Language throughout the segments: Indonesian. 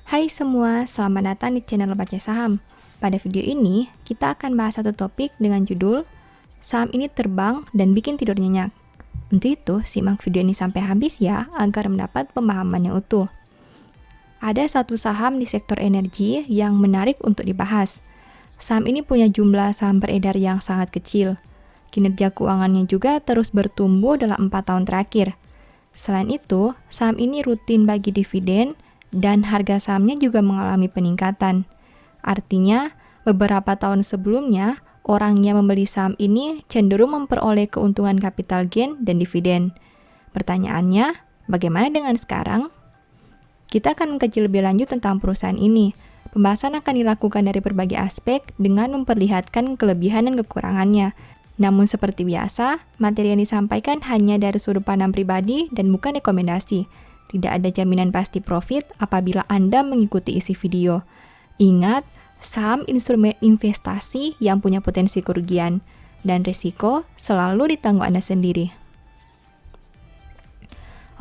Hai semua, selamat datang di channel Baca Saham. Pada video ini, kita akan bahas satu topik dengan judul Saham ini terbang dan bikin tidur nyenyak. Untuk itu, simak video ini sampai habis ya, agar mendapat pemahaman yang utuh. Ada satu saham di sektor energi yang menarik untuk dibahas. Saham ini punya jumlah saham beredar yang sangat kecil. Kinerja keuangannya juga terus bertumbuh dalam 4 tahun terakhir. Selain itu, saham ini rutin bagi dividen, dan harga sahamnya juga mengalami peningkatan. Artinya, beberapa tahun sebelumnya, orang yang membeli saham ini cenderung memperoleh keuntungan capital gain dan dividen. Pertanyaannya, bagaimana dengan sekarang? Kita akan mengkaji lebih lanjut tentang perusahaan ini. Pembahasan akan dilakukan dari berbagai aspek dengan memperlihatkan kelebihan dan kekurangannya. Namun seperti biasa, materi yang disampaikan hanya dari sudut pandang pribadi dan bukan rekomendasi. Tidak ada jaminan pasti profit apabila Anda mengikuti isi video. Ingat, saham instrumen investasi yang punya potensi kerugian, dan risiko selalu ditanggung Anda sendiri.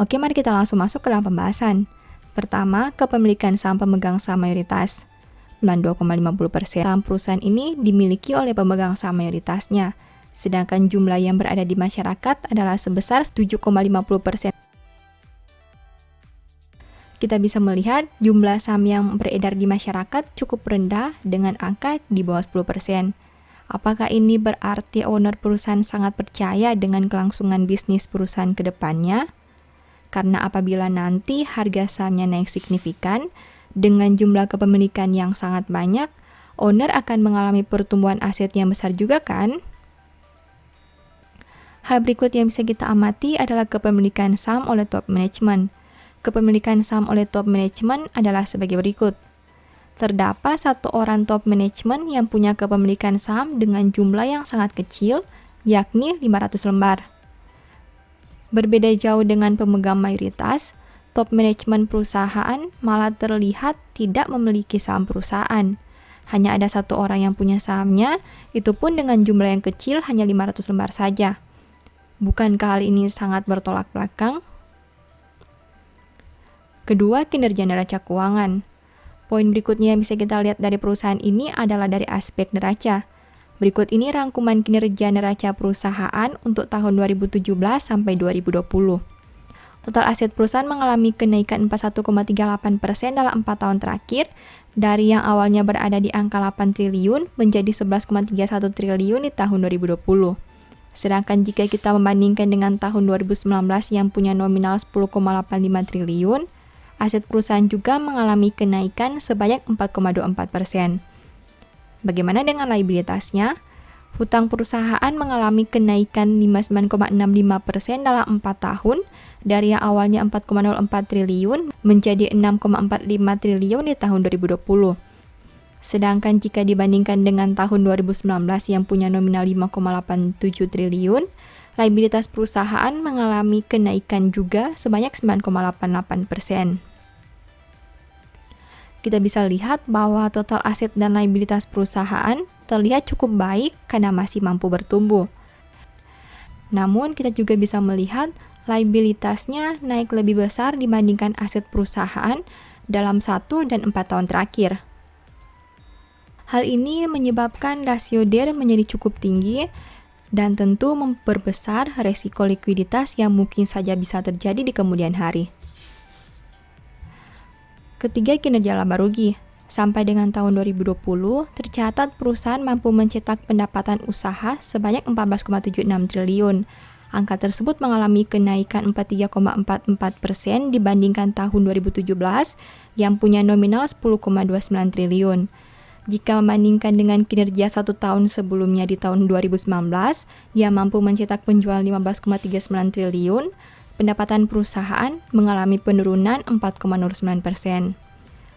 Oke, mari kita langsung masuk ke dalam pembahasan. Pertama, kepemilikan saham pemegang saham mayoritas. 92,50% saham perusahaan ini dimiliki oleh pemegang saham mayoritasnya, sedangkan jumlah yang berada di masyarakat adalah sebesar 7,50%. Kita bisa melihat jumlah saham yang beredar di masyarakat cukup rendah dengan angka di bawah 10%. Apakah ini berarti owner perusahaan sangat percaya dengan kelangsungan bisnis perusahaan ke depannya? Karena apabila nanti harga sahamnya naik signifikan, dengan jumlah kepemilikan yang sangat banyak, owner akan mengalami pertumbuhan aset yang besar juga kan? Hal berikut yang bisa kita amati adalah kepemilikan saham oleh top management. Kepemilikan saham oleh top management adalah sebagai berikut. Terdapat satu orang top management yang punya kepemilikan saham dengan jumlah yang sangat kecil, yakni 500 lembar. Berbeda jauh dengan pemegang mayoritas, top management perusahaan malah terlihat tidak memiliki saham perusahaan. Hanya ada satu orang yang punya sahamnya, itu pun dengan jumlah yang kecil hanya 500 lembar saja. Bukankah hal ini sangat bertolak belakang? Kedua, kinerja neraca keuangan. Poin berikutnya yang bisa kita lihat dari perusahaan ini adalah dari aspek neraca. Berikut ini rangkuman kinerja neraca perusahaan untuk tahun 2017 sampai 2020. Total aset perusahaan mengalami kenaikan 41,38% dalam 4 tahun terakhir, dari yang awalnya berada di angka 8 triliun menjadi 11,31 triliun di tahun 2020. Sedangkan jika kita membandingkan dengan tahun 2019 yang punya nominal 10,85 triliun, aset perusahaan juga mengalami kenaikan sebanyak 4,24%. Bagaimana dengan liabilitasnya? Hutang perusahaan mengalami kenaikan 59,65% dalam 4 tahun, dari yang awalnya 4,04 triliun menjadi 6,45 triliun di tahun 2020. Sedangkan jika dibandingkan dengan tahun 2019 yang punya nominal 5,87 triliun, liabilitas perusahaan mengalami kenaikan juga sebanyak 9,88%. Kita bisa lihat bahwa total aset dan liabilitas perusahaan terlihat cukup baik karena masih mampu bertumbuh. Namun, kita juga bisa melihat liabilitasnya naik lebih besar dibandingkan aset perusahaan dalam 1 dan 4 tahun terakhir. Hal ini menyebabkan rasio DER menjadi cukup tinggi dan tentu memperbesar resiko likuiditas yang mungkin saja bisa terjadi di kemudian hari. Ketiga, kinerja laba rugi. Sampai dengan tahun 2020, tercatat perusahaan mampu mencetak pendapatan usaha sebanyak 14,76 triliun. Angka tersebut mengalami kenaikan 43,44% dibandingkan tahun 2017 yang punya nominal 10,29 triliun. Jika membandingkan dengan kinerja 1 tahun sebelumnya di tahun 2019 yang mampu mencetak penjualan 15,39 triliun, pendapatan perusahaan mengalami penurunan 4,09%.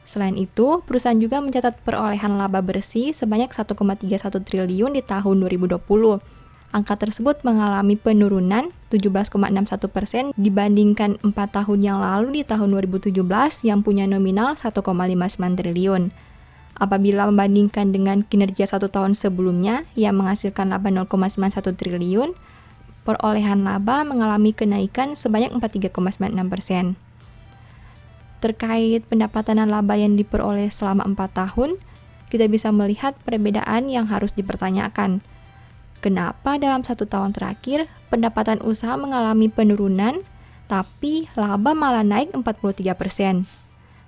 Selain itu, perusahaan juga mencatat perolehan laba bersih sebanyak 1,31 triliun di tahun 2020. Angka tersebut mengalami penurunan 17,61% dibandingkan 4 tahun yang lalu di tahun 2017 yang punya nominal 1,59 triliun. Apabila membandingkan dengan kinerja 1 tahun sebelumnya yang menghasilkan laba 0,91 triliun, perolehan laba mengalami kenaikan sebanyak 43,96%. Terkait pendapatan dan laba yang diperoleh selama 4 tahun, kita bisa melihat perbedaan yang harus dipertanyakan. Kenapa dalam 1 tahun terakhir pendapatan usaha mengalami penurunan, tapi laba malah naik 43%.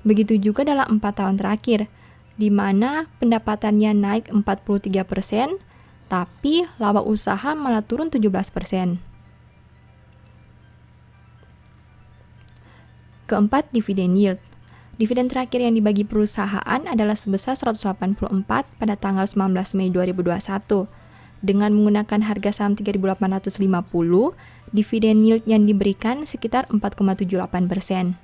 Begitu juga dalam 4 tahun terakhir, di mana pendapatannya naik 43%, tapi laba usaha malah turun 17%. Keempat, dividen yield. Dividen terakhir yang dibagi perusahaan adalah sebesar 184 pada tanggal 19 Mei 2021. Dengan menggunakan harga saham 3.850, dividen yield yang diberikan sekitar 4,78%.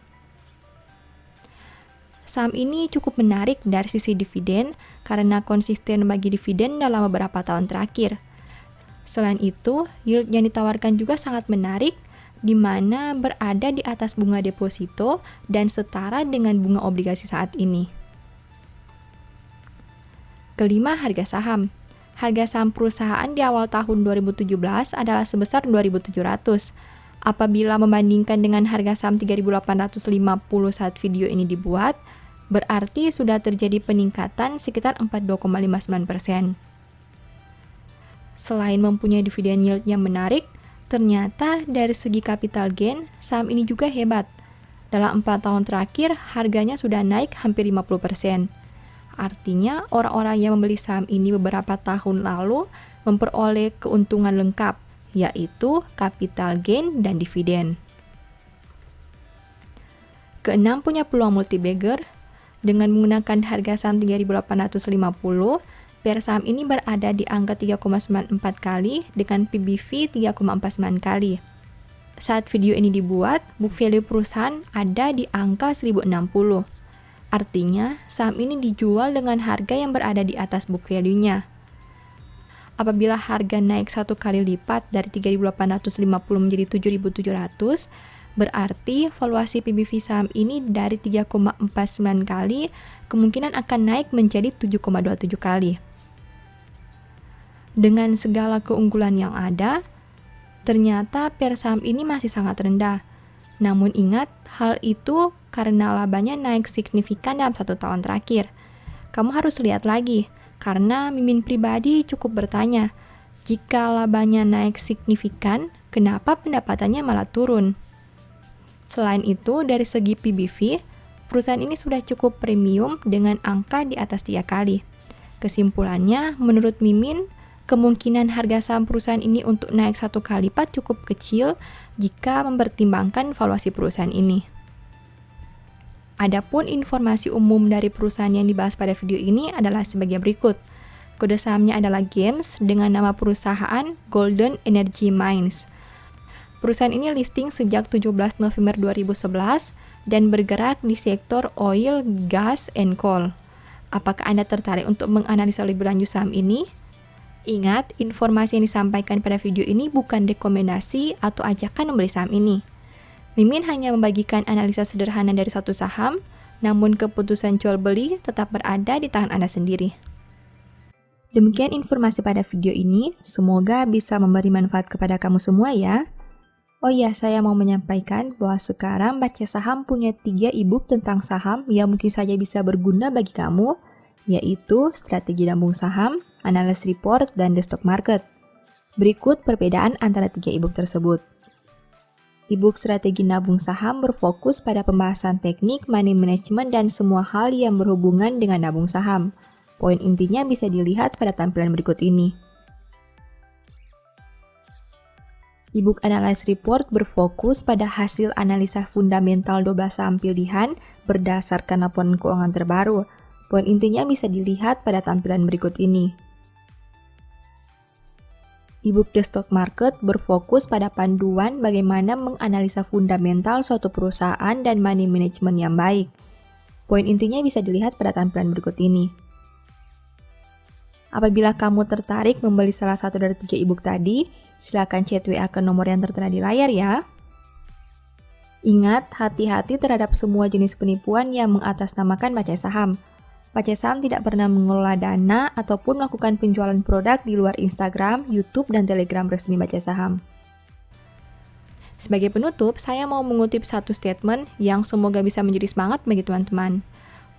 Saham ini cukup menarik dari sisi dividen karena konsisten bagi dividen dalam beberapa tahun terakhir. Selain itu, yield yang ditawarkan juga sangat menarik, di mana berada di atas bunga deposito dan setara dengan bunga obligasi saat ini. Kelima, harga saham. Harga saham perusahaan di awal tahun 2017 adalah sebesar 2.700. Apabila membandingkan dengan harga saham 3.850 saat video ini dibuat, berarti sudah terjadi peningkatan sekitar 42,59%. Selain mempunyai dividen yield yang menarik, ternyata dari segi capital gain, saham ini juga hebat. Dalam 4 tahun terakhir, harganya sudah naik hampir 50%. Artinya, orang-orang yang membeli saham ini beberapa tahun lalu memperoleh keuntungan lengkap, yaitu capital gain dan dividen. Keenam, punya peluang multi-bagger. Dengan menggunakan harga saham 3.850, PR saham ini berada di angka 3,94 kali dengan PBV 3,49 kali. Saat video ini dibuat, book value perusahaan ada di angka 1060. Artinya, saham ini dijual dengan harga yang berada di atas book value-nya. Apabila harga naik 1 kali lipat dari 3.850 menjadi 7.700, berarti valuasi PBV saham ini dari 3,49 kali kemungkinan akan naik menjadi 7,27 kali. Dengan segala keunggulan yang ada, ternyata PR saham ini masih sangat rendah. Namun ingat, hal itu karena labanya naik signifikan dalam 1 tahun terakhir. Kamu harus lihat lagi, karena Mimin pribadi cukup bertanya, jika labanya naik signifikan, kenapa pendapatannya malah turun? Selain itu, dari segi PBV, perusahaan ini sudah cukup premium dengan angka di atas 3 kali. Kesimpulannya, menurut Mimin, kemungkinan harga saham perusahaan ini untuk naik 1 kali lipat cukup kecil jika mempertimbangkan valuasi perusahaan ini. Adapun informasi umum dari perusahaan yang dibahas pada video ini adalah sebagai berikut. Kode sahamnya adalah GEMS dengan nama perusahaan Golden Energy Mines. Perusahaan ini listing sejak 17 November 2011 dan bergerak di sektor oil, gas, and coal. Apakah Anda tertarik untuk menganalisa lebih lanjut saham ini? Ingat, informasi yang disampaikan pada video ini bukan rekomendasi atau ajakan membeli saham ini. Mimin hanya membagikan analisa sederhana dari satu saham, namun keputusan jual beli tetap berada di tangan Anda sendiri. Demikian informasi pada video ini, semoga bisa memberi manfaat kepada kamu semua ya. Oh iya, saya mau menyampaikan bahwa sekarang Baca Saham punya 3 e-book tentang saham yang mungkin saja bisa berguna bagi kamu, yaitu Strategi Nabung Saham, Analysis Report, dan The Stock Market. Berikut perbedaan antara 3 e-book tersebut. E-book Strategi Nabung Saham berfokus pada pembahasan teknik, money management, dan semua hal yang berhubungan dengan nabung saham. Poin intinya bisa dilihat pada tampilan berikut ini. E-book Analysis Report berfokus pada hasil analisa fundamental 12 saham pilihan berdasarkan laporan keuangan terbaru. Poin intinya bisa dilihat pada tampilan berikut ini. E-book The Stock Market berfokus pada panduan bagaimana menganalisa fundamental suatu perusahaan dan money management yang baik. Poin intinya bisa dilihat pada tampilan berikut ini. Apabila kamu tertarik membeli salah satu dari 3 e-book tadi, silakan chat WA ke nomor yang tertera di layar ya. Ingat, hati-hati terhadap semua jenis penipuan yang mengatasnamakan Baca Saham. Baca Saham tidak pernah mengelola dana ataupun melakukan penjualan produk di luar Instagram, YouTube, dan Telegram resmi Baca Saham. Sebagai penutup, saya mau mengutip satu statement yang semoga bisa menjadi semangat bagi teman-teman.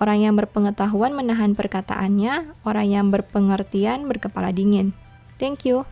Orang yang berpengetahuan menahan perkataannya, orang yang berpengertian berkepala dingin. Thank you.